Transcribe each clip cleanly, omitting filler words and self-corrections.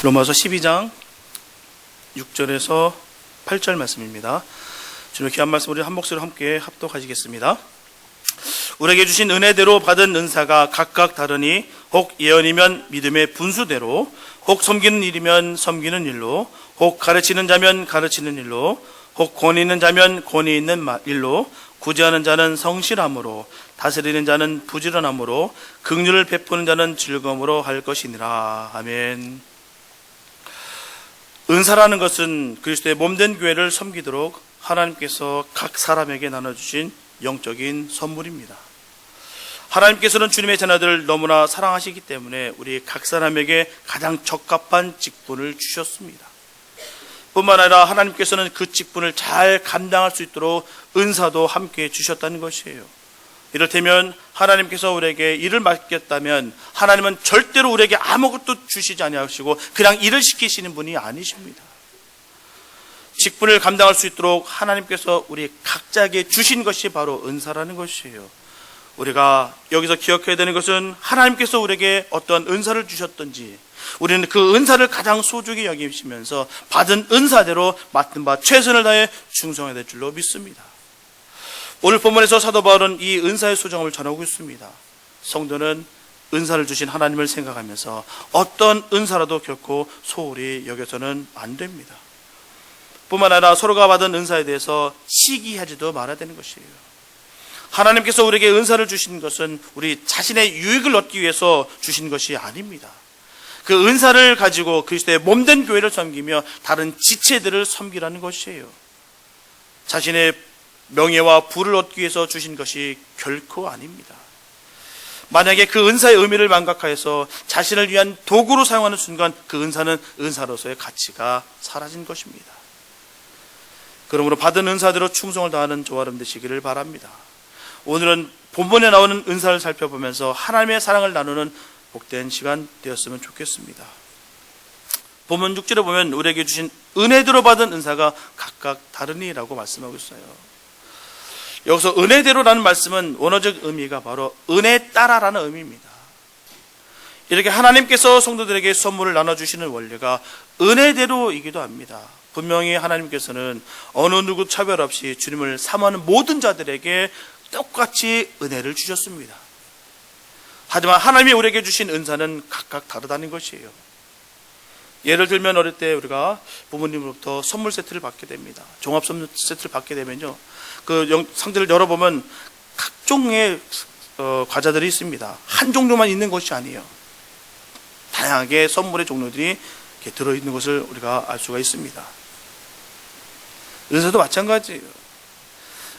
로마서 12장 6절에서 8절 말씀입니다. 주님의 귀한 말씀 우리 한 목소리로 함께 합독하시겠습니다. 우리에게 주신 은혜대로 받은 은사가 각각 다르니 혹 예언이면 믿음의 분수대로, 혹 섬기는 일이면 섬기는 일로, 혹 가르치는 자면 가르치는 일로, 혹 권위 있는 자면 권위 있는 일로, 구제하는 자는 성실함으로, 다스리는 자는 부지런함으로, 긍휼을 베푸는 자는 즐거움으로 할 것이니라. 아멘. 은사라는 것은 그리스도의 몸된 교회를 섬기도록 하나님께서 각 사람에게 나눠주신 영적인 선물입니다. 하나님께서는 주님의 자녀들을 너무나 사랑하시기 때문에 우리 각 사람에게 가장 적합한 직분을 주셨습니다. 뿐만 아니라 하나님께서는 그 직분을 잘 감당할 수 있도록 은사도 함께 주셨다는 것이에요. 이를테면 하나님께서 우리에게 일을 맡겼다면 하나님은 절대로 우리에게 아무것도 주시지 아니하시고 그냥 일을 시키시는 분이 아니십니다. 직분을 감당할 수 있도록 하나님께서 우리 각자에게 주신 것이 바로 은사라는 것이에요. 우리가 여기서 기억해야 되는 것은 하나님께서 우리에게 어떤 은사를 주셨든지 우리는 그 은사를 가장 소중히 여기시면서 받은 은사대로 맡은 바 최선을 다해 충성해야 될 줄로 믿습니다. 오늘 본문에서 사도 바울은 이 은사의 소중함을 전하고 있습니다. 성도는 은사를 주신 하나님을 생각하면서 어떤 은사라도 결코 소홀히 여겨서는 안 됩니다. 뿐만 아니라 서로가 받은 은사에 대해서 시기하지도 말아야 되는 것이에요. 하나님께서 우리에게 은사를 주신 것은 우리 자신의 유익을 얻기 위해서 주신 것이 아닙니다. 그 은사를 가지고 그리스도의 몸된 교회를 섬기며 다른 지체들을 섬기라는 것이에요. 자신의 명예와 부를 얻기 위해서 주신 것이 결코 아닙니다. 만약에 그 은사의 의미를 망각하여서 자신을 위한 도구로 사용하는 순간 그 은사는 은사로서의 가치가 사라진 것입니다. 그러므로 받은 은사대로 충성을 다하는 저와 여러분 되시기를 바랍니다. 오늘은 본문에 나오는 은사를 살펴보면서 하나님의 사랑을 나누는 복된 시간 되었으면 좋겠습니다. 본문 6절에 보면 우리에게 주신 은혜대로 받은 은사가 각각 다르니라고 말씀하고 있어요. 여기서 은혜대로라는 말씀은 원어적 의미가 바로 은혜 따라라는 의미입니다. 이렇게 하나님께서 성도들에게 선물을 나눠주시는 원리가 은혜대로이기도 합니다. 분명히 하나님께서는 어느 누구 차별 없이 주님을 사모하는 모든 자들에게 똑같이 은혜를 주셨습니다. 하지만 하나님이 우리에게 주신 은사는 각각 다르다는 것이에요. 예를 들면 어릴 때 우리가 부모님으로부터 선물 세트를 받게 됩니다. 종합 선물 세트를 받게 되면요, 그 상자를 열어보면 각종의 과자들이 있습니다. 한 종류만 있는 것이 아니에요. 다양하게 선물의 종류들이 이렇게 들어있는 것을 우리가 알 수가 있습니다. 은사도 마찬가지예요.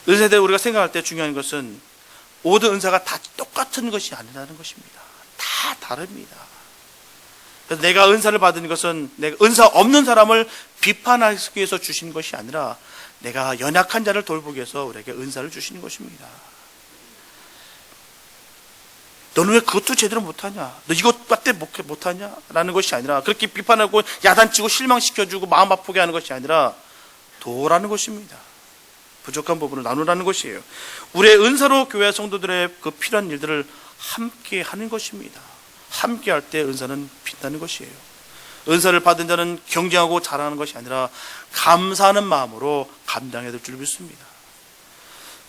은사에 대해 우리가 생각할 때 중요한 것은 모든 은사가 다 똑같은 것이 아니라는 것입니다. 다 다릅니다. 그래서 내가 은사를 받은 것은 내가 은사 없는 사람을 비판하기 위해서 주신 것이 아니라 내가 연약한 자를 돌보기 위해서 우리에게 은사를 주시는 것입니다. 너는 왜 그것도 제대로 못하냐? 너 이것밖에 못하냐? 라는 것이 아니라 그렇게 비판하고 야단치고 실망시켜주고 마음 아프게 하는 것이 아니라 도라는 것입니다. 부족한 부분을 나누라는 것이에요. 우리의 은사로 교회 성도들의 그 필요한 일들을 함께 하는 것입니다. 함께 할 때 은사는 빛나는 것이에요. 은사를 받은 자는 경쟁하고 자랑하는 것이 아니라 감사하는 마음으로 감당해야 될 줄 믿습니다.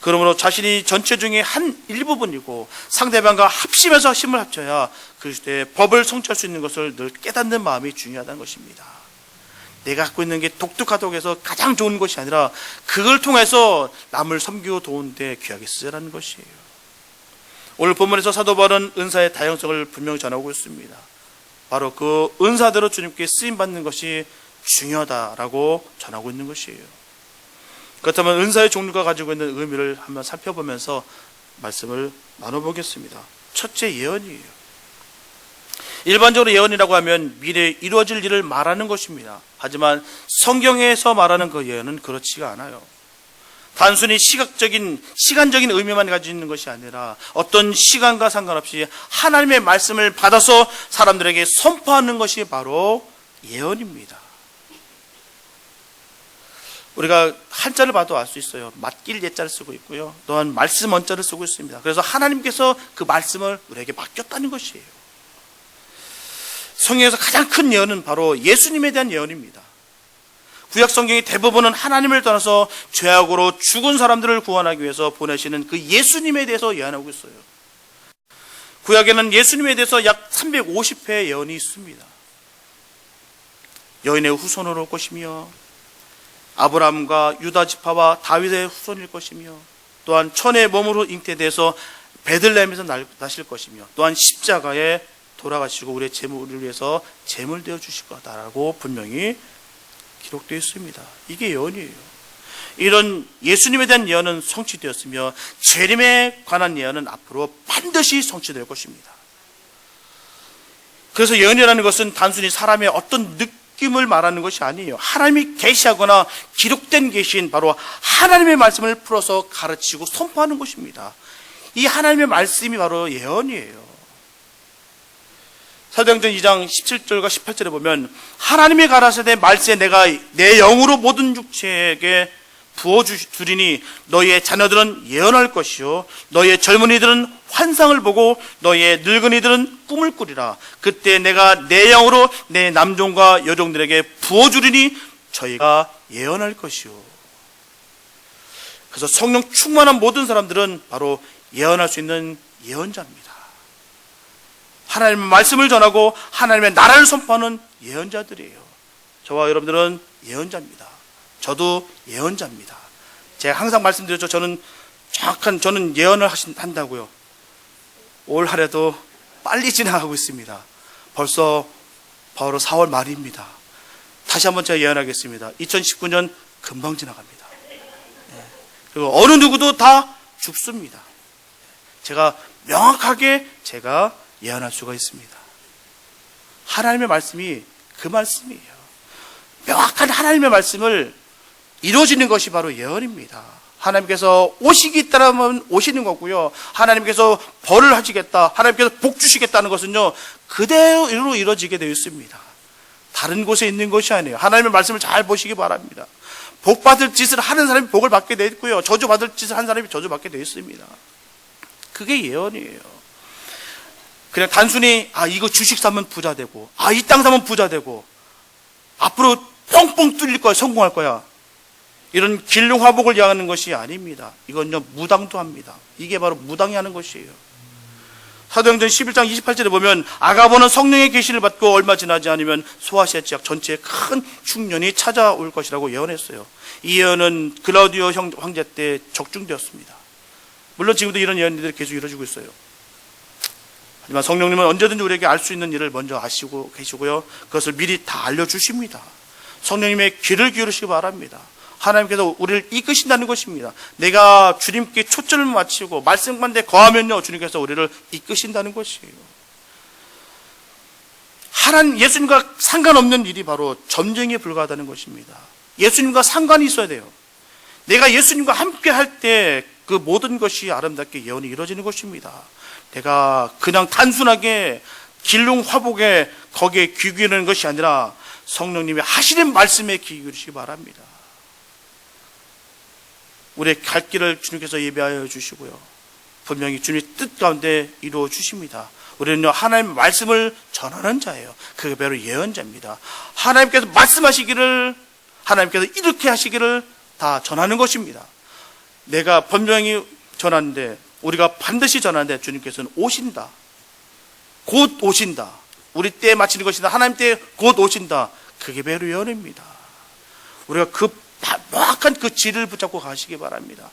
그러므로 자신이 전체 중에 한 일부분이고 상대방과 합심해서 힘을 합쳐야 그리스도의 법을 성취할 수 있는 것을 늘 깨닫는 마음이 중요하다는 것입니다. 내가 갖고 있는 게 독특하다고 해서 가장 좋은 것이 아니라 그걸 통해서 남을 섬기고 도우는데 귀하게 쓰자라는 것이에요. 오늘 본문에서 사도 바울은 은사의 다양성을 분명히 전하고 있습니다. 바로 그 은사대로 주님께 쓰임받는 것이 중요하다라고 전하고 있는 것이에요. 그렇다면 은사의 종류가 가지고 있는 의미를 한번 살펴보면서 말씀을 나눠보겠습니다. 첫째, 예언이에요. 일반적으로 예언이라고 하면 미래에 이루어질 일을 말하는 것입니다. 하지만 성경에서 말하는 그 예언은 그렇지가 않아요. 단순히 시간적인 의미만 가지고 있는 것이 아니라 어떤 시간과 상관없이 하나님의 말씀을 받아서 사람들에게 선포하는 것이 바로 예언입니다. 우리가 한자를 봐도 알 수 있어요. 맡길 예자를 쓰고 있고요. 또한 말씀 원자를 쓰고 있습니다. 그래서 하나님께서 그 말씀을 우리에게 맡겼다는 것이에요. 성경에서 가장 큰 예언은 바로 예수님에 대한 예언입니다. 구약 성경이 대부분은 하나님을 떠나서 죄악으로 죽은 사람들을 구원하기 위해서 보내시는 그 예수님에 대해서 예언하고 있어요. 구약에는 예수님에 대해서 약 350회 예언이 있습니다. 여인의 후손으로 올 것이며, 아브라함과 유다 지파와 다윗의 후손일 것이며, 또한 천의 몸으로 잉태돼서 베들레헴에서 나실 것이며, 또한 십자가에 돌아가시고 우리의 재물을 위해서 재물 되어 주실 거다라고 분명히 기록되어 있습니다. 이게 예언이에요. 이런 예수님에 대한 예언은 성취되었으며, 재림에 관한 예언은 앞으로 반드시 성취될 것입니다. 그래서 예언이라는 것은 단순히 사람의 어떤 느낌을 말하는 것이 아니에요. 하나님이 계시하거나 기록된 계시인 바로 하나님의 말씀을 풀어서 가르치고 선포하는 것입니다. 이 하나님의 말씀이 바로 예언이에요. 사도행전 2장 17절과 18절에 보면, 하나님이 가라사대 말세 내가 내 영으로 모든 육체에게 부어주리니 너희의 자녀들은 예언할 것이요 너희의 젊은이들은 환상을 보고 너희의 늙은이들은 꿈을 꾸리라. 그때 내가 내 영으로 내 남종과 여종들에게 부어주리니 저희가 예언할 것이요. 그래서 성령 충만한 모든 사람들은 바로 예언할 수 있는 예언자입니다. 하나님의 말씀을 전하고 하나님의 나라를 선포하는 예언자들이에요. 저와 여러분들은 예언자입니다. 저도 예언자입니다. 제가 항상 말씀드렸죠. 저는 예언을 한다고요. 올 한해도 빨리 지나가고 있습니다. 벌써 바로 4월 말입니다. 다시 한번 제가 예언하겠습니다. 2019년 금방 지나갑니다. 그리고 어느 누구도 다 죽습니다. 제가 명확하게 예언할 수가 있습니다. 하나님의 말씀이 그 말씀이에요. 명확한 하나님의 말씀을 이루어지는 것이 바로 예언입니다. 하나님께서 오시기 있다면 오시는 거고요. 하나님께서 벌을 하시겠다, 하나님께서 복 주시겠다는 것은요, 그대로 이루어지게 되어 있습니다. 다른 곳에 있는 것이 아니에요. 하나님의 말씀을 잘 보시기 바랍니다. 복 받을 짓을 하는 사람이 복을 받게 되어 있고요, 저주 받을 짓을 하는 사람이 저주 받게 되어 있습니다. 그게 예언이에요. 그냥 단순히 이거 주식 사면 부자 되고, 이 땅 사면 부자 되고, 앞으로 뻥뻥 뚫릴 거야, 성공할 거야, 이런 길흉화복을 향하는 것이 아닙니다. 이건요, 무당도합니다. 이게 바로 무당이 하는 것이에요. 사도행전 11장 28절에 보면, 아가보는 성령의 계시를 받고 얼마 지나지 않으면 소아시아 지역 전체에 큰 흉년이 찾아올 것이라고 예언했어요. 이 예언은 글라우디오 황제 때 적중되었습니다. 물론 지금도 이런 예언들이 계속 이루어지고 있어요. 하지만 성령님은 언제든지 우리에게 알 수 있는 일을 먼저 아시고 계시고요, 그것을 미리 다 알려주십니다. 성령님의 귀를 기울이시기 바랍니다. 하나님께서 우리를 이끄신다는 것입니다. 내가 주님께 초점을 맞추고 말씀 가운데 거하면요, 주님께서 우리를 이끄신다는 것이에요. 예수님과 상관없는 일이 바로 점쟁이에 불과하다는 것입니다. 예수님과 상관이 있어야 돼요. 내가 예수님과 함께 할 때 그 모든 것이 아름답게 예언이 이루어지는 것입니다. 내가 그냥 단순하게 길흉화복에 거기에 귀 기울이는 것이 아니라 성령님이 하시는 말씀에 귀 기울이시기 바랍니다. 우리의 갈 길을 주님께서 예비하여 주시고요, 분명히 주님의 뜻 가운데 이루어 주십니다. 우리는 하나님의 말씀을 전하는 자예요. 그게 바로 예언자입니다. 하나님께서 말씀하시기를, 하나님께서 이렇게 하시기를 다 전하는 것입니다. 내가 분명히 전하는데, 우리가 반드시 전하는데, 주님께서는 오신다, 곧 오신다, 우리 때에 맞추는 것이다, 하나님 때에 곧 오신다. 그게 바로 예언입니다. 우리가 명확한 그 질을 붙잡고 가시기 바랍니다.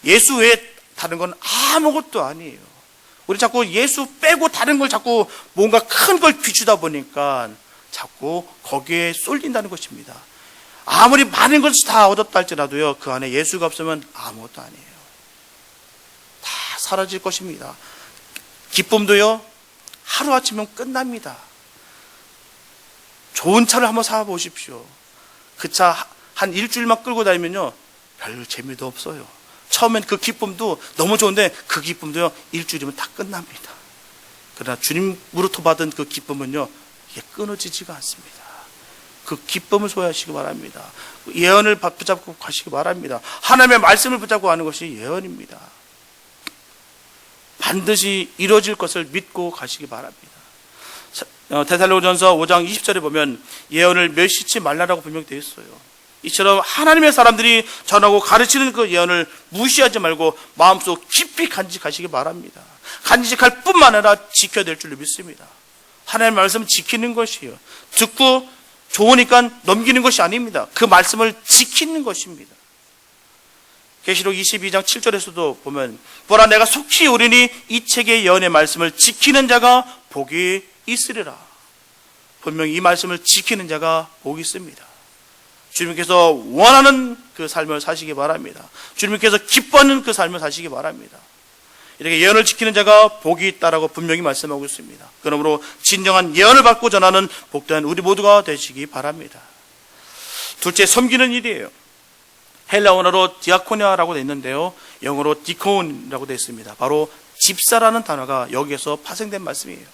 예수 외에 다른 건 아무것도 아니에요. 우리 자꾸 예수 빼고 다른 걸 자꾸 뭔가 큰 걸 비추다 보니까 자꾸 거기에 쏠린다는 것입니다. 아무리 많은 것을 다 얻었다 할지라도요, 그 안에 예수가 없으면 아무것도 아니에요. 다 사라질 것입니다. 기쁨도요, 하루아침이면 끝납니다. 좋은 차를 한번 사보십시오. 그 차 한 일주일만 끌고 다니면요, 별 재미도 없어요. 처음엔 그 기쁨도 너무 좋은데 그 기쁨도요, 일주일이면 다 끝납니다. 그러나 주님으로부터 받은 그 기쁨은요, 이게 끊어지지가 않습니다. 그 기쁨을 소유하시기 바랍니다. 예언을 붙잡고 가시기 바랍니다. 하나님의 말씀을 붙잡고 가는 것이 예언입니다. 반드시 이루어질 것을 믿고 가시기 바랍니다. 데살로니가전서 5장 20절에 보면 예언을 멸시치 말라라고 분명히 되어 있어요. 이처럼 하나님의 사람들이 전하고 가르치는 그 예언을 무시하지 말고 마음속 깊이 간직하시기 바랍니다. 간직할 뿐만 아니라 지켜야 될 줄로 믿습니다. 하나님의 말씀을 지키는 것이에요. 듣고 좋으니까 넘기는 것이 아닙니다. 그 말씀을 지키는 것입니다. 계시록 22장 7절에서도 보면 보라 내가 속히 오리니 이 책의 예언의 말씀을 지키는 자가 복이 있으리라. 분명히 이 말씀을 지키는 자가 복이 있습니다. 주님께서 원하는 그 삶을 사시기 바랍니다. 주님께서 기뻐하는 그 삶을 사시기 바랍니다. 이렇게 예언을 지키는 자가 복이 있다라고 분명히 말씀하고 있습니다. 그러므로 진정한 예언을 받고 전하는 복된 우리 모두가 되시기 바랍니다. 둘째, 섬기는 일이에요. 헬라 원어로 디아코니아라고 되어 있는데요, 영어로 디콘이라고 되어 있습니다. 바로 집사라는 단어가 여기에서 파생된 말씀이에요.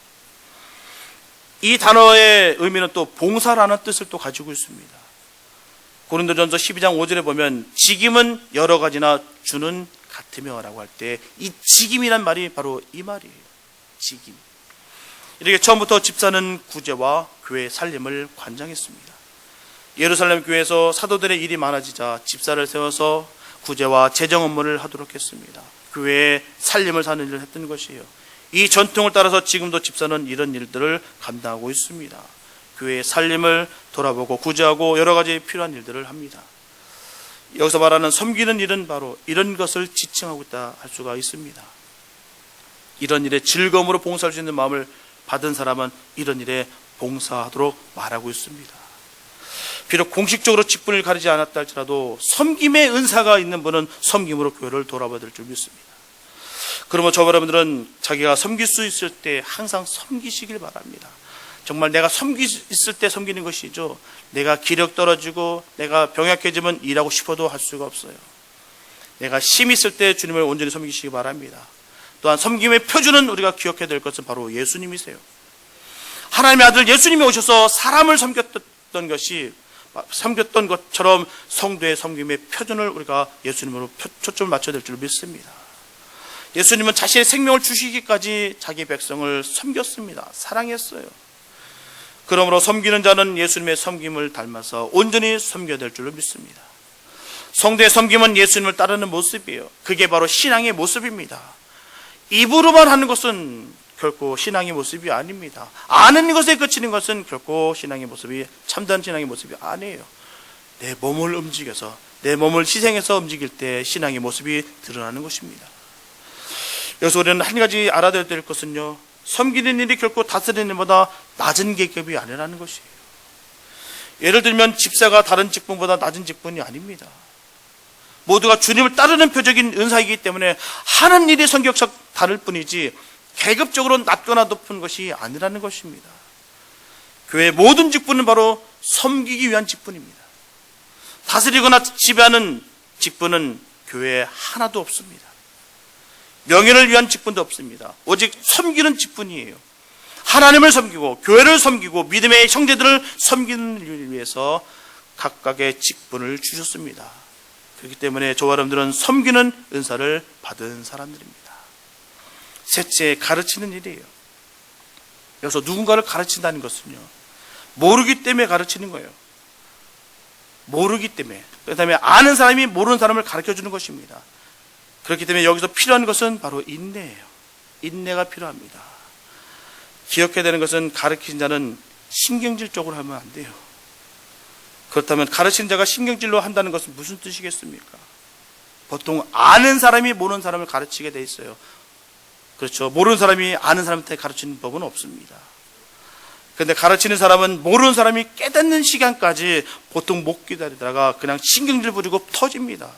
이 단어의 의미는 또 봉사라는 뜻을 또 가지고 있습니다. 고린도전서 12장 5절에 보면 직임은 여러 가지나 주는 같으며 라고 할 때 이 직임이란 말이 바로 이 말이에요. 직임. 이렇게 처음부터 집사는 구제와 교회 살림을 관장했습니다. 예루살렘 교회에서 사도들의 일이 많아지자 집사를 세워서 구제와 재정 업무를 하도록 했습니다. 교회의 살림을 사는 일을 했던 것이에요. 이 전통을 따라서 지금도 집사는 이런 일들을 감당하고 있습니다. 교회의 살림을 돌아보고 구제하고 여러 가지 필요한 일들을 합니다. 여기서 말하는 섬기는 일은 바로 이런 것을 지칭하고 있다 할 수가 있습니다. 이런 일에 즐거움으로 봉사할 수 있는 마음을 받은 사람은 이런 일에 봉사하도록 말하고 있습니다. 비록 공식적으로 직분을 가리지 않았다 할지라도 섬김의 은사가 있는 분은 섬김으로 교회를 돌아봐야 될 줄 믿습니다. 그러면 저와 여러분들은 자기가 섬길 수 있을 때 항상 섬기시길 바랍니다. 정말 내가 있을 때 섬기는 것이죠. 내가 기력 떨어지고 내가 병약해지면 일하고 싶어도 할 수가 없어요. 내가 힘이 있을 때 주님을 온전히 섬기시기 바랍니다. 또한 섬김의 표준은 우리가 기억해야 될 것은 바로 예수님이세요. 하나님의 아들 예수님이 오셔서 사람을 섬겼던 것처럼 성도의 섬김의 표준을 우리가 예수님으로 초점을 맞춰야 될 줄 믿습니다. 예수님은 자신의 생명을 주시기까지 자기 백성을 섬겼습니다. 사랑했어요. 그러므로 섬기는 자는 예수님의 섬김을 닮아서 온전히 섬겨야 될 줄로 믿습니다. 성도의 섬김은 예수님을 따르는 모습이에요. 그게 바로 신앙의 모습입니다. 입으로만 하는 것은 결코 신앙의 모습이 아닙니다. 아는 것에 그치는 것은 결코 신앙의 모습이 참된 신앙의 모습이 아니에요. 내 몸을 움직여서 내 몸을 희생해서 움직일 때 신앙의 모습이 드러나는 것입니다. 여기서 우리는 한 가지 알아야 될 것은요, 섬기는 일이 결코 다스리는 일보다 낮은 계급이 아니라는 것이에요. 예를 들면 집사가 다른 직분보다 낮은 직분이 아닙니다. 모두가 주님을 따르는 표적인 은사이기 때문에 하는 일이 성격상 다를 뿐이지 계급적으로 낮거나 높은 것이 아니라는 것입니다. 교회의 모든 직분은 바로 섬기기 위한 직분입니다. 다스리거나 지배하는 직분은 교회에 하나도 없습니다. 명예를 위한 직분도 없습니다. 오직 섬기는 직분이에요. 하나님을 섬기고 교회를 섬기고 믿음의 형제들을 섬기는 일을 위해서 각각의 직분을 주셨습니다. 그렇기 때문에 저와 여러분들은 섬기는 은사를 받은 사람들입니다. 셋째, 가르치는 일이에요. 여기서 누군가를 가르친다는 것은요, 모르기 때문에 가르치는 거예요. 모르기 때문에. 그 다음에 아는 사람이 모르는 사람을 가르쳐주는 것입니다. 그렇기 때문에 여기서 필요한 것은 바로 인내예요. 인내가 필요합니다. 기억해야 되는 것은 가르치는 자는 신경질적으로 하면 안 돼요. 그렇다면 가르치는 자가 신경질로 한다는 것은 무슨 뜻이겠습니까? 보통 아는 사람이 모르는 사람을 가르치게 돼 있어요. 그렇죠. 모르는 사람이 아는 사람한테 가르치는 법은 없습니다. 그런데 가르치는 사람은 모르는 사람이 깨닫는 시간까지 보통 못 기다리다가 그냥 신경질 부리고 터집니다.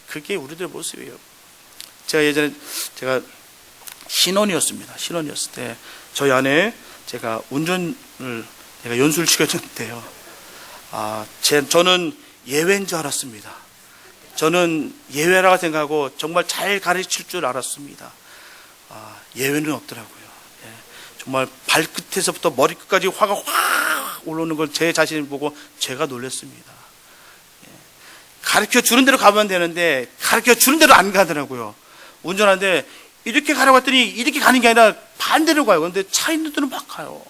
그게 우리들의 모습이에요. 제가 예전에 신혼이었습니다. 신혼이었을 때 저희 아내 제가 운전을 연수를 시켜줬는데요. 저는 예외인 줄 알았습니다. 저는 예외라고 생각하고 정말 잘 가르칠 줄 알았습니다. 예외는 없더라고요. 정말 발끝에서부터 머리끝까지 화가 확 올라오는 걸 제 자신을 보고 제가 놀랐습니다. 가르쳐 주는 대로 가면 되는데 가르쳐 주는 대로 안 가더라고요. 운전하는데 이렇게 가라고 했더니 이렇게 가는 게 아니라 반대로 가요. 그런데 차 있는 데는 막 가요.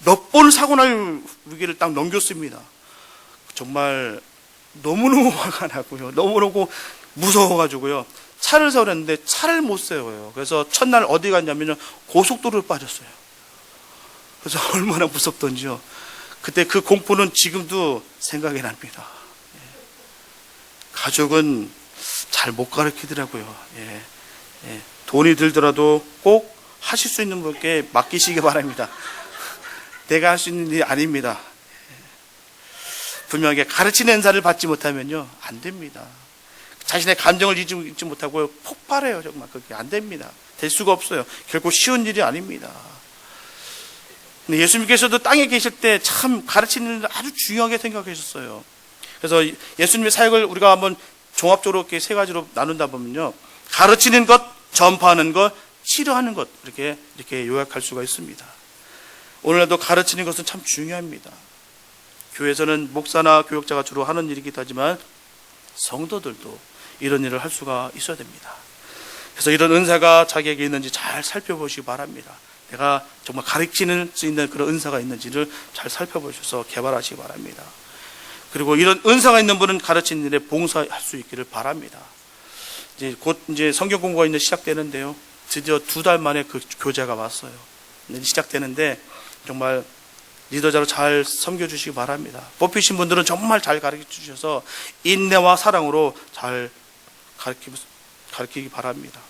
몇 번 사고 날 위기를 딱 넘겼습니다. 정말 너무너무 화가 나고요. 너무너무 무서워가지고요. 차를 세우려는데 차를 못 세워요. 그래서 첫날 어디 갔냐면 고속도로를 빠졌어요. 그래서 얼마나 무섭던지요. 그때 그 공포는 지금도 생각이 납니다. 가족은 잘 못 가르치더라고요. 돈이 들더라도 꼭 하실 수 있는 분께 맡기시기 바랍니다. 내가 할 수 있는 일이 아닙니다. 분명하게 가르치는 은사를 받지 못하면요, 안 됩니다. 자신의 감정을 잊지 못하고 폭발해요. 정말 그게 안 됩니다. 될 수가 없어요. 결코 쉬운 일이 아닙니다. 근데 예수님께서도 땅에 계실 때 참 가르치는 일을 아주 중요하게 생각하셨어요. 그래서 예수님의 사역을 우리가 한번 종합적으로 이렇게 세 가지로 나눈다 보면요, 가르치는 것, 전파하는 것, 치료하는 것, 이렇게 요약할 수가 있습니다. 오늘날도 가르치는 것은 참 중요합니다. 교회에서는 목사나 교역자가 주로 하는 일이기도 하지만 성도들도 이런 일을 할 수가 있어야 됩니다. 그래서 이런 은사가 자기에게 있는지 잘 살펴보시기 바랍니다. 내가 정말 가르치는 수 있는 그런 은사가 있는지를 잘 살펴보셔서 개발하시기 바랍니다. 그리고 이런 은사가 있는 분은 가르치는 일에 봉사할 수 있기를 바랍니다. 곧 성경 공부가 이제 시작되는데요. 드디어 2달 만에 그 교재가 왔어요. 시작되는데 정말 리더자로 잘 섬겨주시기 바랍니다. 뽑히신 분들은 정말 잘 가르쳐 주셔서 인내와 사랑으로 잘 가르치기 바랍니다.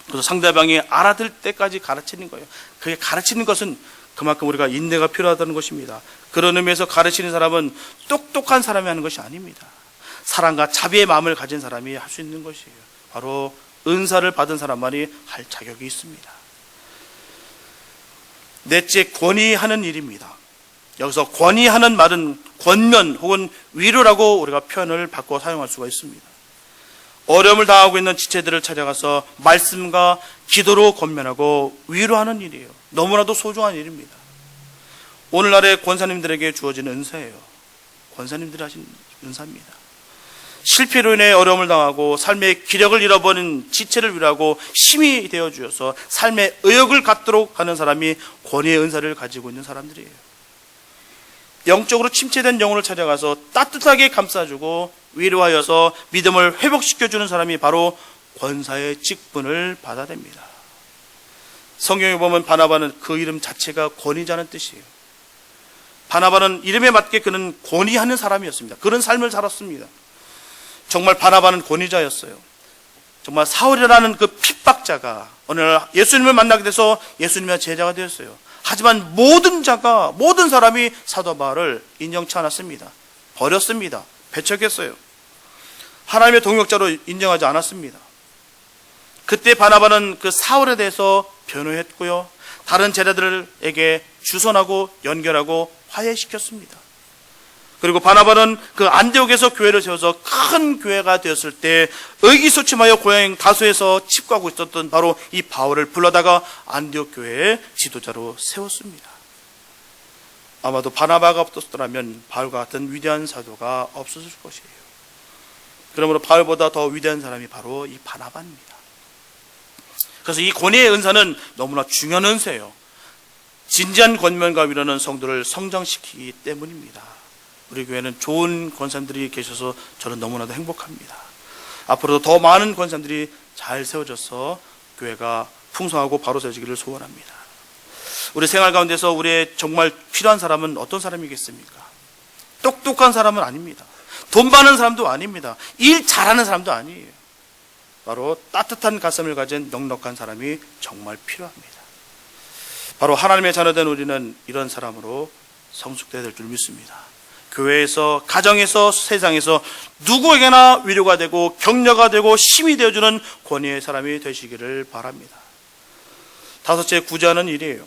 그래서 상대방이 알아들 때까지 가르치는 거예요. 그게 가르치는 것은 그만큼 우리가 인내가 필요하다는 것입니다. 그런 의미에서 가르치는 사람은 똑똑한 사람이 하는 것이 아닙니다. 사랑과 자비의 마음을 가진 사람이 할 수 있는 것이에요. 바로 은사를 받은 사람만이 할 자격이 있습니다. 넷째, 권위하는 일입니다. 여기서 권위하는 말은 권면 혹은 위로라고 우리가 표현을 바꿔 사용할 수가 있습니다. 어려움을 당하고 있는 지체들을 찾아가서 말씀과 기도로 권면하고 위로하는 일이에요. 너무나도 소중한 일입니다. 오늘날의 권사님들에게 주어진 은사예요. 권사님들이 하신 은사입니다. 실패로 인해 어려움을 당하고 삶의 기력을 잃어버린 지체를 위로하고 힘이 되어 주어서 삶의 의욕을 갖도록 하는 사람이 권위의 은사를 가지고 있는 사람들이에요. 영적으로 침체된 영혼을 찾아가서 따뜻하게 감싸주고 위로하여서 믿음을 회복시켜주는 사람이 바로 권사의 직분을 받아야 됩니다. 성경에 보면 바나바는 그 이름 자체가 권위자는 뜻이에요. 바나바는 이름에 맞게 그는 권위하는 사람이었습니다. 그런 삶을 살았습니다. 정말 바나바는 권위자였어요. 정말 사울이라는 그 핍박자가 어느 날 예수님을 만나게 돼서 예수님의 제자가 되었어요. 하지만 모든 사람이 사도 바울을 인정치 않았습니다. 버렸습니다. 배척했어요. 하나님의 동역자로 인정하지 않았습니다. 그때 바나바는 그 사울에 대해서 변호했고요, 다른 제자들에게 주선하고 연결하고 화해시켰습니다. 그리고 바나바는 그 안디옥에서 교회를 세워서 큰 교회가 되었을 때 의기소침하여 고향 다소에서 칩구하고 있었던 바로 이 바울을 불러다가 안디옥 교회의 지도자로 세웠습니다. 아마도 바나바가 없었더라면 바울과 같은 위대한 사도가 없었을 것이에요. 그러므로 바울보다 더 위대한 사람이 바로 이 바나바입니다. 그래서 이 권위의 은사는 너무나 중요한 은사예요. 진지한 권면과 위로는 성도를 성장시키기 때문입니다. 우리 교회는 좋은 권사님들이 계셔서 저는 너무나도 행복합니다. 앞으로도 더 많은 권사님들이 잘 세워져서 교회가 풍성하고 바로 세워지기를 소원합니다. 우리 생활 가운데서 우리의 정말 필요한 사람은 어떤 사람이겠습니까? 똑똑한 사람은 아닙니다. 돈 많은 사람도 아닙니다. 일 잘하는 사람도 아니에요. 바로 따뜻한 가슴을 가진 넉넉한 사람이 정말 필요합니다. 바로 하나님의 자녀된 우리는 이런 사람으로 성숙되어야 될 줄 믿습니다. 교회에서, 가정에서, 세상에서 누구에게나 위로가 되고 격려가 되고 힘이 되어주는 권위의 사람이 되시기를 바랍니다. 다섯째, 구제하는 일이에요.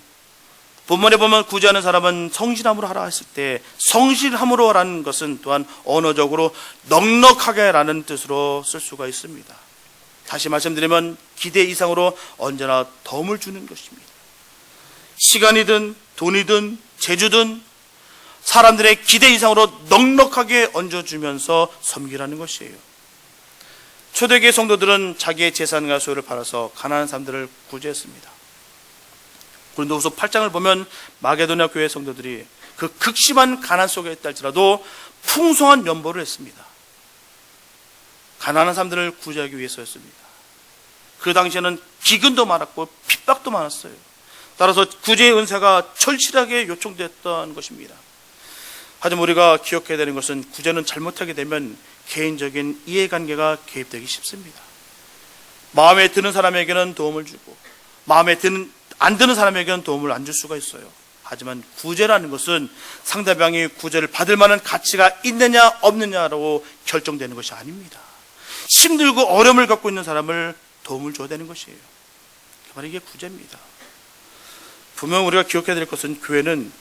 본문에 보면 구제하는 사람은 성실함으로 하라 했을 때 성실함으로 하라는 것은 또한 언어적으로 넉넉하게 라는 뜻으로 쓸 수가 있습니다. 다시 말씀드리면 기대 이상으로 언제나 덤을 주는 것입니다. 시간이든 돈이든 재주든 사람들의 기대 이상으로 넉넉하게 얹어주면서 섬기라는 것이에요. 초대교회 성도들은 자기의 재산과 소유를 팔아서 가난한 사람들을 구제했습니다. 고린도후서 8장을 보면 마게도냐 교회 성도들이 그 극심한 가난 속에 있다 할지라도 풍성한 연보를 했습니다. 가난한 사람들을 구제하기 위해서였습니다. 그 당시에는 기근도 많았고 핍박도 많았어요. 따라서 구제의 은사가 절실하게 요청됐던 것입니다. 하지만 우리가 기억해야 되는 것은 구제는 잘못하게 되면 개인적인 이해관계가 개입되기 쉽습니다. 마음에 드는 사람에게는 도움을 주고 마음에 안 드는 사람에게는 도움을 안 줄 수가 있어요. 하지만 구제라는 것은 상대방이 구제를 받을 만한 가치가 있느냐 없느냐로 결정되는 것이 아닙니다. 힘들고 어려움을 갖고 있는 사람을 도움을 줘야 되는 것이에요. 바로 이게 구제입니다. 분명 우리가 기억해야 될 것은 교회는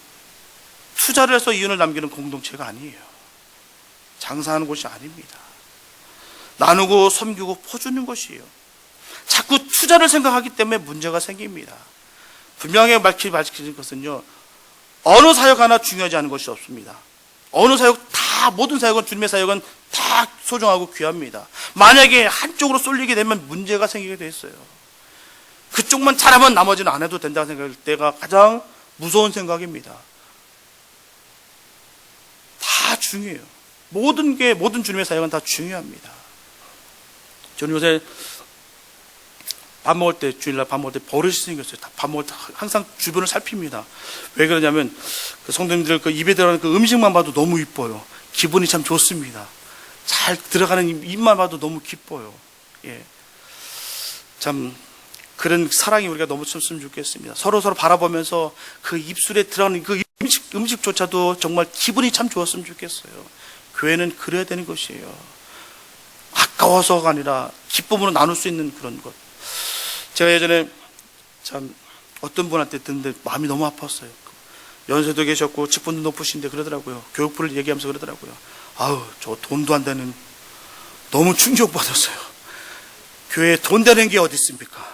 투자를 해서 이윤을 남기는 공동체가 아니에요. 장사하는 곳이 아닙니다. 나누고 섬기고 퍼주는 것이에요. 자꾸 투자를 생각하기 때문에 문제가 생깁니다. 분명히 밝히는 것은요, 어느 사역 하나 중요하지 않은 것이 없습니다. 어느 사역 다, 모든 사역은, 주님의 사역은 다 소중하고 귀합니다. 만약에 한쪽으로 쏠리게 되면 문제가 생기게 돼 있어요. 그쪽만 잘하면 나머지는 안 해도 된다고 생각할 때가 가장 무서운 생각입니다. 다 중요해요. 모든 주님의 사역은 다 중요합니다. 저는 요새 밥 먹을 때, 주일날 밥 먹을 때 버릇이 생겼어요. 밥 먹을 때 항상 주변을 살핍니다. 왜 그러냐면, 그 성도님들 그 입에 들어가는 그 음식만 봐도 너무 이뻐요. 기분이 참 좋습니다. 잘 들어가는 입만 봐도 너무 기뻐요. 예. 참, 그런 사랑이 우리가 너무 쳤으면 좋겠습니다. 서로 바라보면서 그 입술에 들어가는 그 음식조차도 정말 기분이 참 좋았으면 좋겠어요. 교회는 그래야 되는 것이에요. 아까워서가 아니라 기쁨으로 나눌 수 있는 그런 것. 제가 예전에 참 어떤 분한테 듣는데 마음이 너무 아팠어요. 연세도 계셨고 직분도 높으신데 그러더라고요. 교육부를 얘기하면서 그러더라고요. 아우, 저 돈도 안 되는, 너무 충격받았어요. 교회에 돈 되는 게 어디 있습니까?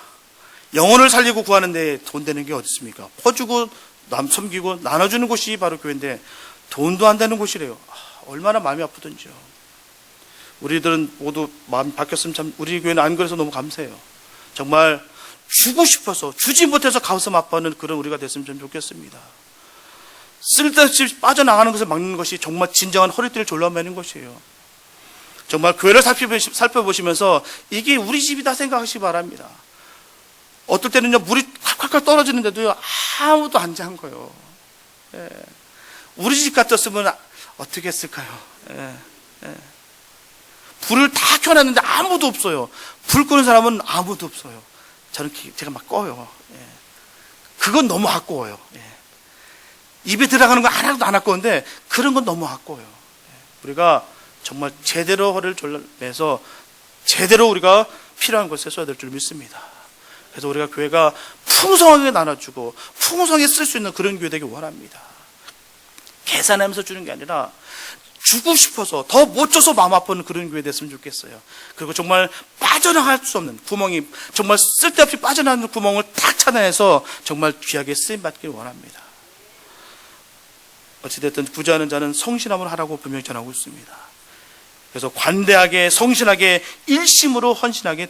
영혼을 살리고 구하는데 돈 되는 게 어디 있습니까? 퍼주고 남 섬기고 나눠주는 곳이 바로 교회인데 돈도 안 되는 곳이래요. 얼마나 마음이 아프던지요. 우리들은 모두 마음이 바뀌었으면 참, 우리 교회는 안 그래서 너무 감사해요. 정말 주고 싶어서 주지 못해서 가슴 아파하는 그런 우리가 됐으면 좀 좋겠습니다. 쓸데없이 빠져나가는 것을 막는 것이 정말 진정한 허리띠를 졸라매는 것이에요. 정말 교회를 살펴보시면서 이게 우리 집이다 생각하시기 바랍니다. 어떨 때는요, 물이 콸콸콸 떨어지는데도요, 아무도 안 잠궈요. 예. 우리 집 같았으면 어떻게 했을까요? 예. 예. 불을 다 켜놨는데 아무도 없어요. 불 끄는 사람은 아무도 없어요. 저는 제가 막 꺼요. 예. 그건 너무 아까워요. 예. 입에 들어가는 거 하나도 안 아까운데 그런 건 너무 아까워요. 예. 우리가 정말 제대로 허리를 졸라매서 제대로 우리가 필요한 것에 써야 될 줄 믿습니다. 그래서 우리가 교회가 풍성하게 나눠주고 풍성하게 쓸 수 있는 그런 교회 되길 원합니다. 계산하면서 주는 게 아니라 주고 싶어서 더 못 줘서 마음 아픈 그런 교회 됐으면 좋겠어요. 그리고 정말 빠져나갈 수 없는 구멍이, 정말 쓸데없이 빠져나가는 구멍을 탁 찾아내서 정말 귀하게 쓰임받길 원합니다. 어찌됐든 구제하는 자는 성실함을 하라고 분명히 전하고 있습니다. 그래서 관대하게, 성실하게, 일심으로 헌신하게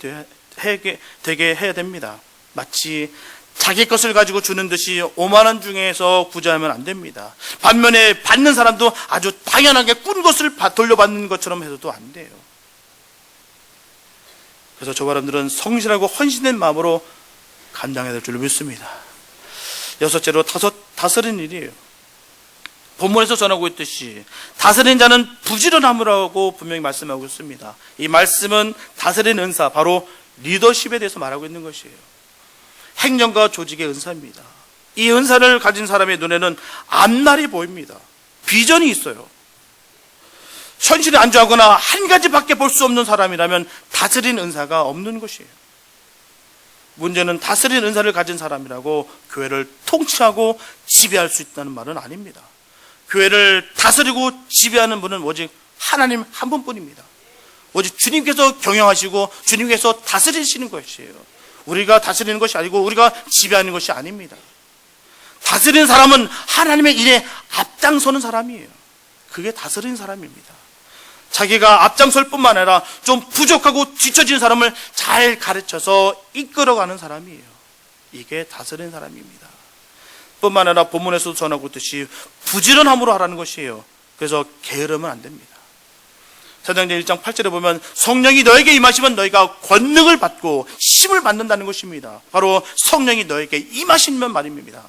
되게 해야 됩니다. 마치 자기 것을 가지고 주는 듯이 5만 원 중에서 구제하면 안 됩니다. 반면에 받는 사람도 아주 당연하게 꾼 것을 돌려받는 것처럼 해서도 안 돼요. 그래서 저 사람들은 성실하고 헌신된 마음으로 감당해야 될 줄 믿습니다. 여섯째로 다스리는 일이에요. 본문에서 전하고 있듯이 다스리는 자는 부지런함이라고 분명히 말씀하고 있습니다. 이 말씀은 다스리는 은사, 바로 리더십에 대해서 말하고 있는 것이에요. 행정과 조직의 은사입니다. 이 은사를 가진 사람의 눈에는 앞날이 보입니다. 비전이 있어요. 현실에 안주하거나 한 가지밖에 볼 수 없는 사람이라면 다스리는 은사가 없는 것이에요. 문제는 다스리는 은사를 가진 사람이라고 교회를 통치하고 지배할 수 있다는 말은 아닙니다. 교회를 다스리고 지배하는 분은 오직 하나님 한 분뿐입니다. 오직 주님께서 경영하시고 주님께서 다스리시는 것이에요. 우리가 다스리는 것이 아니고 우리가 지배하는 것이 아닙니다. 다스리는 사람은 하나님의 일에 앞장서는 사람이에요. 그게 다스리는 사람입니다. 자기가 앞장설 뿐만 아니라 좀 부족하고 뒤처진 사람을 잘 가르쳐서 이끌어가는 사람이에요. 이게 다스리는 사람입니다. 뿐만 아니라 본문에서도 전하고 있듯이 부지런함으로 하라는 것이에요. 그래서 게으르면 안 됩니다. 사도행전 1장 8절에 보면 성령이 너에게 임하시면 너희가 권능을 받고 힘을 받는다는 것입니다. 바로 성령이 너에게 임하시면 말입니다.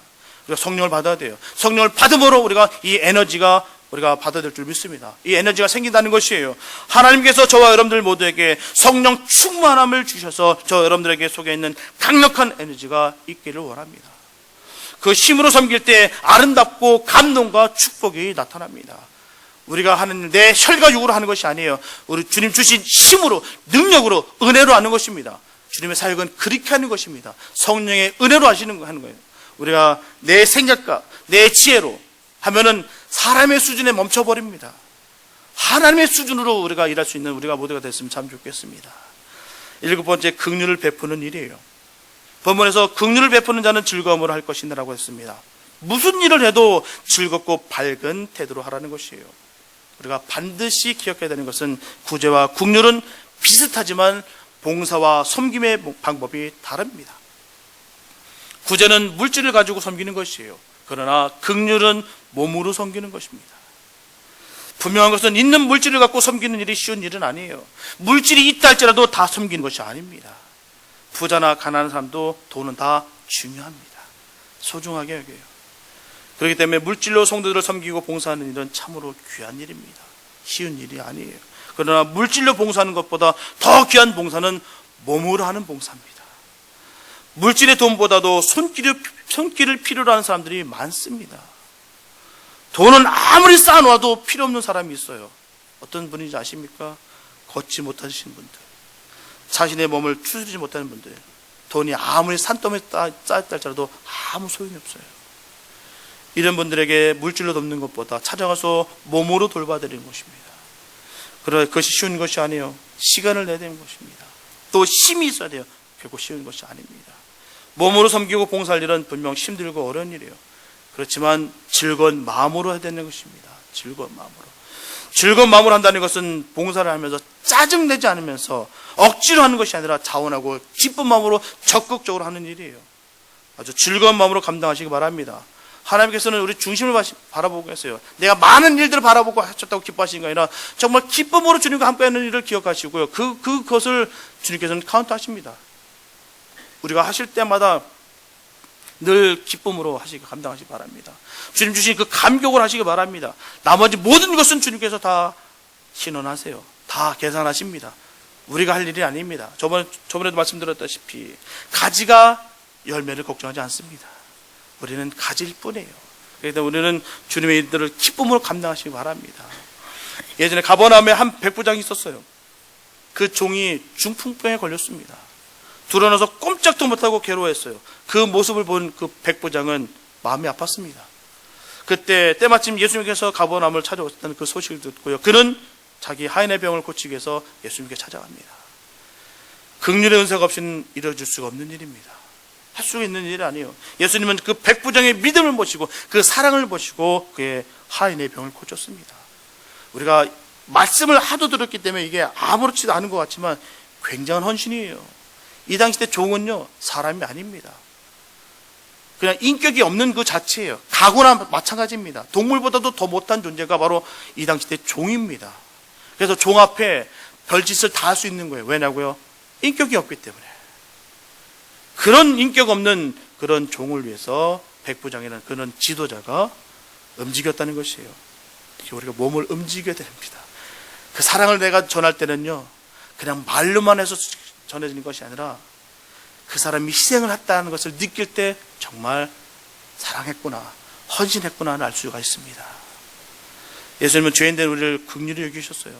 우리가 성령을 받아야 돼요. 성령을 받음으로 우리가 이 에너지가 우리가 받아야 될 줄 믿습니다. 이 에너지가 생긴다는 것이에요. 하나님께서 저와 여러분들 모두에게 성령 충만함을 주셔서 저 여러분들에게 속에 있는 강력한 에너지가 있기를 원합니다. 그 힘으로 섬길 때 아름답고 감동과 축복이 나타납니다. 우리가 하는 일, 내 혈과 육으로 하는 것이 아니에요. 우리 주님 주신 힘으로, 능력으로, 은혜로 하는 것입니다. 주님의 사역은 그렇게 하는 것입니다. 성령의 은혜로 하는 거예요. 우리가 내 생각과 내 지혜로 하면은 사람의 수준에 멈춰버립니다. 하나님의 수준으로 우리가 일할 수 있는 우리가 모두가 됐으면 참 좋겠습니다. 7번째, 긍휼을 베푸는 일이에요. 본문에서 긍휼을 베푸는 자는 즐거움으로 할 것이라고 했습니다. 무슨 일을 해도 즐겁고 밝은 태도로 하라는 것이에요. 우리가 반드시 기억해야 되는 것은 구제와 긍휼은 비슷하지만 봉사와 섬김의 방법이 다릅니다. 구제는 물질을 가지고 섬기는 것이에요. 그러나 긍휼은 몸으로 섬기는 것입니다. 분명한 것은 있는 물질을 갖고 섬기는 일이 쉬운 일은 아니에요. 물질이 있다 할지라도 다 섬기는 것이 아닙니다. 부자나 가난한 사람도 돈은 다 중요합니다. 소중하게 여겨요. 그렇기 때문에 물질로 성도들을 섬기고 봉사하는 일은 참으로 귀한 일입니다. 쉬운 일이 아니에요. 그러나 물질로 봉사하는 것보다 더 귀한 봉사는 몸으로 하는 봉사입니다. 물질의 돈보다도 손길을 필요로 하는 사람들이 많습니다. 돈은 아무리 쌓아놓아도 필요 없는 사람이 있어요. 어떤 분인지 아십니까? 걷지 못하시는 분들, 자신의 몸을 추스리지 못하는 분들, 돈이 아무리 산더미에 쌓였다 할지라도 아무 소용이 없어요. 이런 분들에게 물질로 돕는 것보다 찾아가서 몸으로 돌봐드리는 것입니다. 그러나 그것이 쉬운 것이 아니에요. 시간을 내야 되는 것입니다. 또 힘이 있어야 돼요. 결코 쉬운 것이 아닙니다. 몸으로 섬기고 봉사할 일은 분명 힘들고 어려운 일이에요. 그렇지만 즐거운 마음으로 해야 되는 것입니다. 즐거운 마음으로. 즐거운 마음으로 한다는 것은 봉사를 하면서 짜증내지 않으면서 억지로 하는 것이 아니라 자원하고 기쁜 마음으로 적극적으로 하는 일이에요. 아주 즐거운 마음으로 감당하시기 바랍니다. 하나님께서는 우리 중심을 바라보고 계세요. 내가 많은 일들을 바라보고 하셨다고 기뻐하시는 게 아니라 정말 기쁨으로 주님과 함께하는 일을 기억하시고요. 그것을 주님께서는 카운트하십니다. 우리가 하실 때마다 늘 기쁨으로 감당하시기 바랍니다. 주님 주신 그 감격을 하시기 바랍니다. 나머지 모든 것은 주님께서 다 신원하세요. 다 계산하십니다. 우리가 할 일이 아닙니다. 저번에도 말씀드렸다시피 가지가 열매를 걱정하지 않습니다. 우리는 가지일 뿐이에요. 그래서 우리는 주님의 일들을 기쁨으로 감당하시기 바랍니다. 예전에 가버나움에 한 백부장이 있었어요. 그 종이 중풍병에 걸렸습니다. 드러나서 꼼짝도 못하고 괴로워했어요. 그 모습을 본 그 백부장은 마음이 아팠습니다. 그때 때마침 예수님께서 가버나움을 찾아오셨다는 그 소식을 듣고요. 그는 자기 하인의 병을 고치기 위해서 예수님께 찾아갑니다. 긍휼의 은사가 없이는 이루어질 수가 없는 일입니다. 할 수 있는 일이 아니에요. 예수님은 그 백부장의 믿음을 보시고 그 사랑을 보시고 그의 하인의 병을 고쳤습니다. 우리가 말씀을 하도 들었기 때문에 이게 아무렇지도 않은 것 같지만 굉장한 헌신이에요. 이 당시 때 종은요 사람이 아닙니다. 그냥 인격이 없는 그 자체예요. 가구나 마찬가지입니다. 동물보다도 더 못한 존재가 바로 이 당시 때 종입니다. 그래서 종 앞에 별짓을 다 할 수 있는 거예요. 왜냐고요? 인격이 없기 때문에. 그런 인격 없는 그런 종을 위해서 백부장이라는 그런 지도자가 움직였다는 것이에요. 우리가 몸을 움직여야 됩니다. 그 사랑을 내가 전할 때는요 그냥 말로만 해서 전해지는 것이 아니라 그 사람이 희생을 했다는 것을 느낄 때 정말 사랑했구나, 헌신했구나를 알 수가 있습니다. 예수님은 죄인된 우리를 긍휼히 여기셨어요.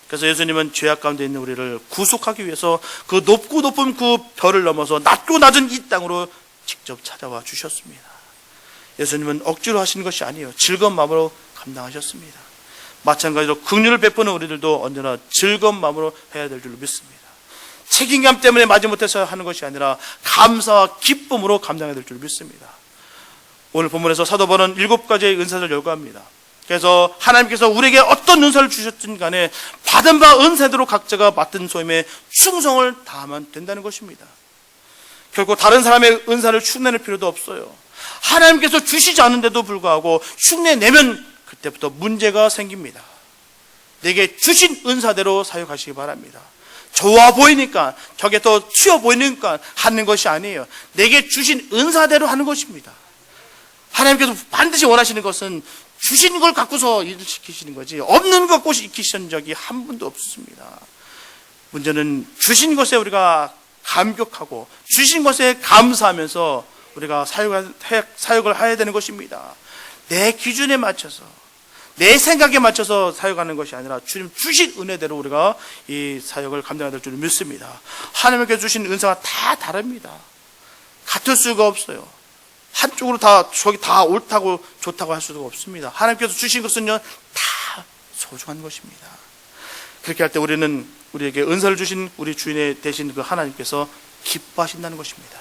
그래서 예수님은 죄악 가운데 있는 우리를 구속하기 위해서 그 높고 높은 그 별을 넘어서 낮고 낮은 이 땅으로 직접 찾아와 주셨습니다. 예수님은 억지로 하시는 것이 아니에요. 즐거운 마음으로 감당하셨습니다. 마찬가지로 긍휼을 베푸는 우리들도 언제나 즐거운 마음으로 해야 될 줄 믿습니다. 책임감 때문에 마지못해서 하는 것이 아니라 감사와 기쁨으로 감당해야 될 줄 믿습니다. 오늘 본문에서 사도 바울은 7가지의 은사를 열거합니다. 그래서 하나님께서 우리에게 어떤 은사를 주셨든 간에 받은 바 은사대로 각자가 맡은 소임에 충성을 다하면 된다는 것입니다. 결코 다른 사람의 은사를 흉내낼 필요도 없어요. 하나님께서 주시지 않은데도 불구하고 흉내 내면 그때부터 문제가 생깁니다. 내게 주신 은사대로 사역하시기 바랍니다. 좋아 보이니까, 저게 더 튀어 보이니까 하는 것이 아니에요. 내게 주신 은사대로 하는 것입니다. 하나님께서 반드시 원하시는 것은 주신 걸 갖고서 일을 시키시는 거지, 없는 것 갖고 시키신 적이 한 번도 없습니다. 문제는 주신 것에 우리가 감격하고 주신 것에 감사하면서 우리가 사역을 해야 되는 것입니다. 내 기준에 맞춰서, 내 생각에 맞춰서 사역하는 것이 아니라 주님 주신 은혜대로 우리가 이 사역을 감당해야 될 줄 믿습니다. 하나님께 주신 은사가 다 다릅니다. 같을 수가 없어요. 한쪽으로 저기 다 옳다고 좋다고 할 수가 없습니다. 하나님께서 주신 것은요, 다 소중한 것입니다. 그렇게 할 때 우리는 우리에게 은사를 주신 우리 주인의 대신 그 하나님께서 기뻐하신다는 것입니다.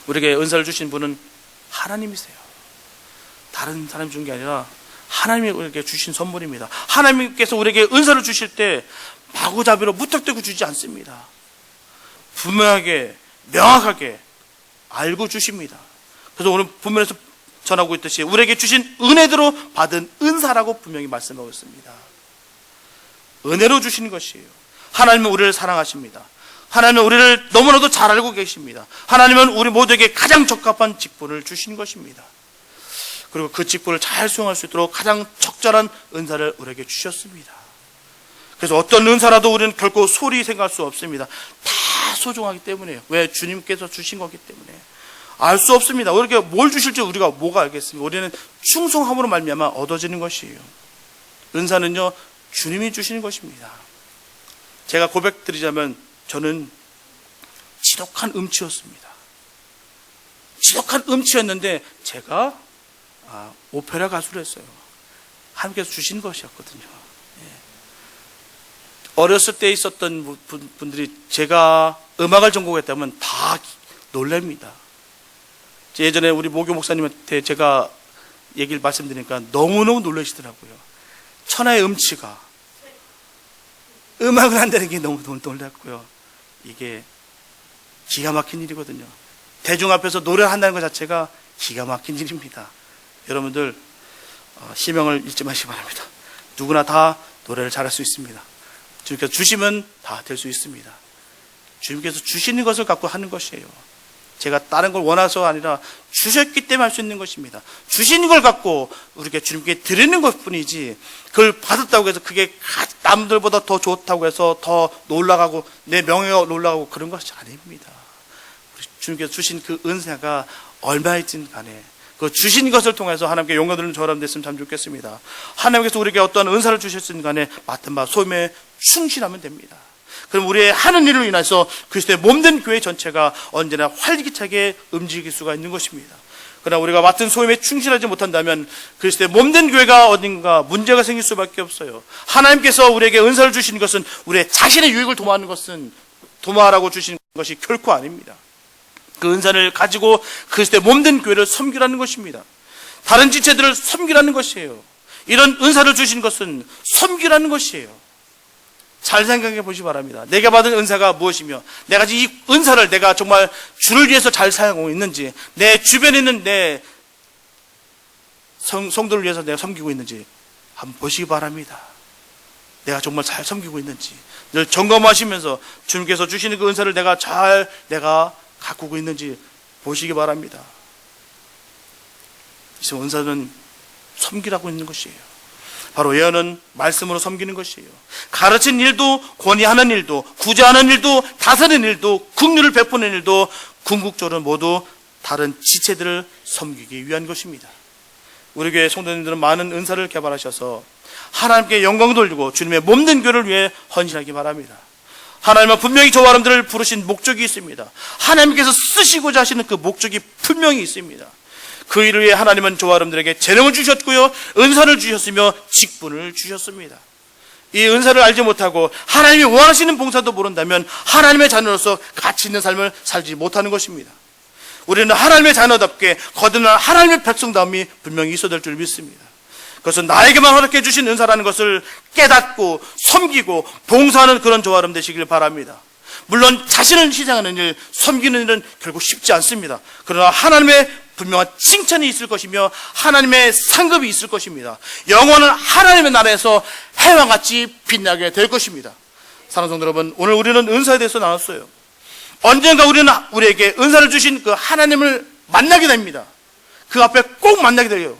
우리에게 은사를 주신 분은 하나님이세요. 다른 사람이 준 게 아니라 하나님이 우리에게 주신 선물입니다. 하나님께서 우리에게 은사를 주실 때 마구잡이로 무턱대고 주지 않습니다. 분명하게, 명확하게 알고 주십니다. 그래서 오늘 본문에서 전하고 있듯이 우리에게 주신 은혜대로 받은 은사라고 분명히 말씀하고 있습니다. 은혜로 주시는 것이에요. 하나님은 우리를 사랑하십니다. 하나님은 우리를 너무나도 잘 알고 계십니다. 하나님은 우리 모두에게 가장 적합한 직분을 주신 것입니다. 그리고 그 직분을 잘 수행할 수 있도록 가장 적절한 은사를 우리에게 주셨습니다. 그래서 어떤 은사라도 우리는 결코 소리 생각할 수 없습니다. 다 소중하기 때문에요. 왜? 주님께서 주신 거기 때문에. 알 수 없습니다. 우리에게 뭘 주실지 우리가 뭐가 알겠습니까? 우리는 충성함으로 말미암아 얻어지는 것이에요. 은사는요, 주님이 주시는 것입니다. 제가 고백드리자면 저는 지독한 음치였습니다. 지독한 음치였는데 제가 오페라 가수를 했어요. 하나님께서 주신 것이었거든요. 어렸을 때 있었던 분들이 제가 음악을 전공했다면 다 놀랍니다. 예전에 우리 모교 목사님한테 제가 얘기를 말씀드리니까 너무너무 놀라시더라고요. 천하의 음치가 음악을 한다는 게 너무 놀랐고요. 이게 기가 막힌 일이거든요. 대중 앞에서 노래를 한다는 것 자체가 기가 막힌 일입니다. 여러분들 희망을 잃지 마시기 바랍니다. 누구나 다 노래를 잘할 수 있습니다. 주님께서 주시면 다 될 수 있습니다. 주님께서 주시는 것을 갖고 하는 것이에요. 제가 다른 걸 원해서 아니라 주셨기 때문에 할 수 있는 것입니다. 주신 걸 갖고 우리가 주님께 드리는 것뿐이지, 그걸 받았다고 해서 그게 남들보다 더 좋다고 해서 더 놀라가고 내 명예가 놀라가고 그런 것이 아닙니다. 주님께서 주신 그 은사가 얼마일진 간에 그 주신 것을 통해서 하나님께 영광 돌리는 저람 됐으면 참 좋겠습니다. 하나님께서 우리에게 어떤 은사를 주셨든 간에 맡은 바 소임에 충실하면 됩니다. 그럼 우리의 하는 일로 인해서 그리스도의 몸된 교회 전체가 언제나 활기차게 움직일 수가 있는 것입니다. 그러나 우리가 맡은 소임에 충실하지 못한다면 그리스도의 몸된 교회가 어딘가 문제가 생길 수밖에 없어요. 하나님께서 우리에게 은사를 주시는 것은 우리의 자신의 유익을 도모하라고 주시는 것이 결코 아닙니다. 그 은사를 가지고 그리스도의 몸된 교회를 섬기라는 것입니다. 다른 지체들을 섬기라는 것이에요. 이런 은사를 주신 것은 섬기라는 것이에요. 잘 생각해 보시기 바랍니다. 내가 받은 은사가 무엇이며 내가 이 은사를 내가 정말 주를 위해서 잘 사용하고 있는지, 내 주변에 있는 내 성도를 위해서 내가 섬기고 있는지 한번 보시기 바랍니다. 내가 정말 잘 섬기고 있는지 늘 점검하시면서 주님께서 주시는 그 은사를 내가 가꾸고 있는지 보시기 바랍니다. 그래서 은사는 섬기라고 있는 것이에요. 바로 예언은 말씀으로 섬기는 것이에요. 가르치는 일도, 권위하는 일도, 구제하는 일도, 다스리는 일도, 긍휼을 베푸는 일도 궁극적으로 모두 다른 지체들을 섬기기 위한 것입니다. 우리 교회 성도님들은 많은 은사를 개발하셔서 하나님께 영광 돌리고 주님의 몸된 교회를 위해 헌신하기 바랍니다. 하나님은 분명히 저와 여러분들을 부르신 목적이 있습니다. 하나님께서 쓰시고자 하시는 그 목적이 분명히 있습니다. 그 일을 위해 하나님은 저와 여러분들에게 재능을 주셨고요, 은사를 주셨으며 직분을 주셨습니다. 이 은사를 알지 못하고 하나님이 원하시는 봉사도 모른다면 하나님의 자녀로서 가치 있는 삶을 살지 못하는 것입니다. 우리는 하나님의 자녀답게 거듭난 하나님의 백성다움이 분명히 있어야 될 줄 믿습니다. 그것은 나에게만 허락해 주신 은사라는 것을 깨닫고 섬기고 봉사하는 그런 저와 여러분 되시길 바랍니다. 물론 자신을 희생하는 일, 섬기는 일은 결국 쉽지 않습니다. 그러나 하나님의 분명한 칭찬이 있을 것이며 하나님의 상급이 있을 것입니다. 영혼은 하나님의 나라에서 해와 같이 빛나게 될 것입니다. 사랑하는 성도 여러분, 오늘 우리는 은사에 대해서 나눴어요. 언젠가 우리는 우리에게 은사를 주신 그 하나님을 만나게 됩니다. 그 앞에 꼭 만나게 돼요.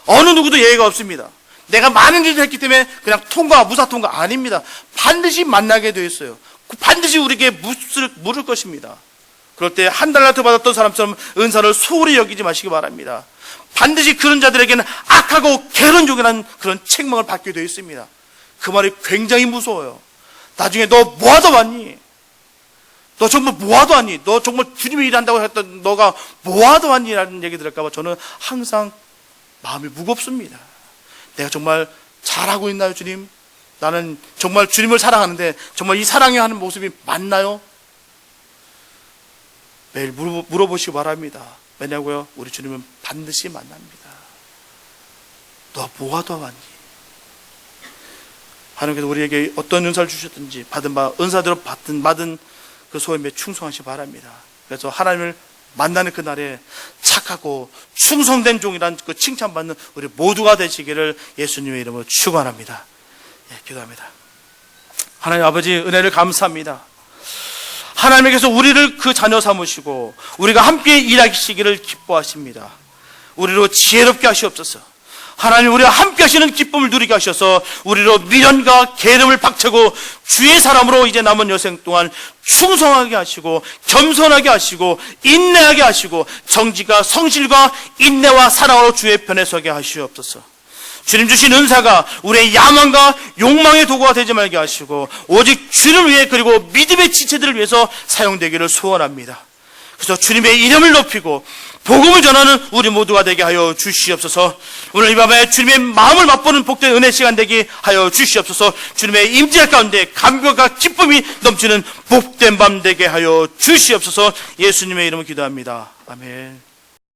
어느 누구도 예외가 없습니다. 내가 많은 일을 했기 때문에 그냥 통과, 무사 통과 아닙니다. 반드시 만나게 되어 있어요. 반드시 우리에게 물을 것입니다. 그럴 때 한 달란트 받았던 사람처럼 은사를 소홀히 여기지 마시기 바랍니다. 반드시 그런 자들에게는 악하고 게으른족이라는 그런 책망을 받게 되어 있습니다. 그 말이 굉장히 무서워요. 나중에 너 뭐하다 왔니? 너 정말 뭐하다 왔니? 너 정말 주님의 일한다고 했던 너가 뭐하다 왔니? 라는 얘기 들을까봐 저는 항상 마음이 무겁습니다. 내가 정말 잘하고 있나요, 주님? 나는 정말 주님을 사랑하는데 정말 이 사랑해 하는 모습이 맞나요? 매일 물어보시기 바랍니다. 왜냐고요? 우리 주님은 반드시 만납니다. 너 뭐하다 왔니? 하나님께서 우리에게 어떤 은사를 주셨든지 받은 바 은사대로 받은 그 소임에 충성하시기 바랍니다. 그래서 하나님을 만나는 그날에 착하고 충성된 종이란 그 칭찬받는 우리 모두가 되시기를 예수님의 이름으로 축원합니다. 기도합니다. 하나님 아버지, 은혜를 감사합니다. 하나님께서 우리를 그 자녀 삼으시고 우리가 함께 일하시기를 기뻐하십니다. 우리로 지혜롭게 하시옵소서. 하나님, 우리와 함께 하시는 기쁨을 누리게 하셔서 우리로 미련과 게으름을 박차고 주의 사람으로 이제 남은 여생 동안 충성하게 하시고 겸손하게 하시고 인내하게 하시고 정직과 성실과 인내와 사랑으로 주의 편에 서게 하시옵소서. 주님 주신 은사가 우리의 야망과 욕망의 도구가 되지 말게 하시고 오직 주를 위해, 그리고 믿음의 지체들을 위해서 사용되기를 소원합니다. 그래서 주님의 이름을 높이고 복음을 전하는 우리 모두가 되게 하여 주시옵소서. 오늘 이 밤에 주님의 마음을 맛보는 복된 은혜 시간 되게 하여 주시옵소서. 주님의 임재 가운데 감격과 기쁨이 넘치는 복된 밤 되게 하여 주시옵소서. 예수님의 이름으로 기도합니다. 아멘.